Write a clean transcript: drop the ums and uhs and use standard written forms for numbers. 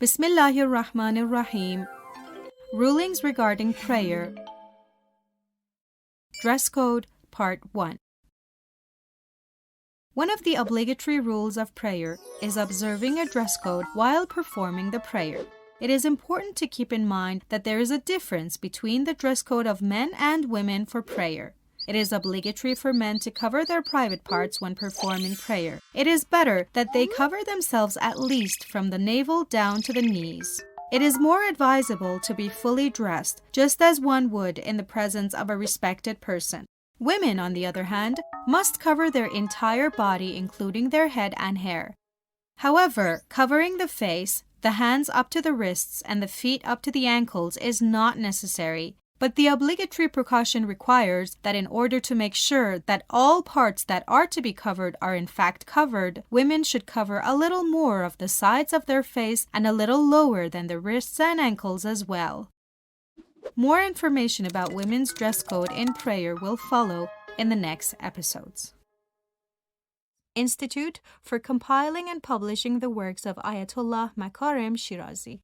Bismillahirrahmanirrahim. Rulings regarding prayer. Dress Code, Part 1. One of the obligatory rules of prayer is observing a dress code while performing the prayer. It is important to keep in mind that there is a difference between the dress code of men and women for prayer. It is obligatory for men to cover their private parts when performing prayer. It is better that they cover themselves at least from the navel down to the knees. It is more advisable to be fully dressed, just as one would in the presence of a respected person. Women, on the other hand, must cover their entire body, including their head and hair. However, covering the face, the hands up to the wrists, and the feet up to the ankles is not necessary. But the obligatory precaution requires that in order to make sure that all parts that are to be covered are in fact covered, women should cover a little more of the sides of their face and a little lower than the wrists and ankles as well. More information about women's dress code in prayer will follow in the next episodes. Institute for compiling and publishing the works of Ayatollah Makarem Shirazi.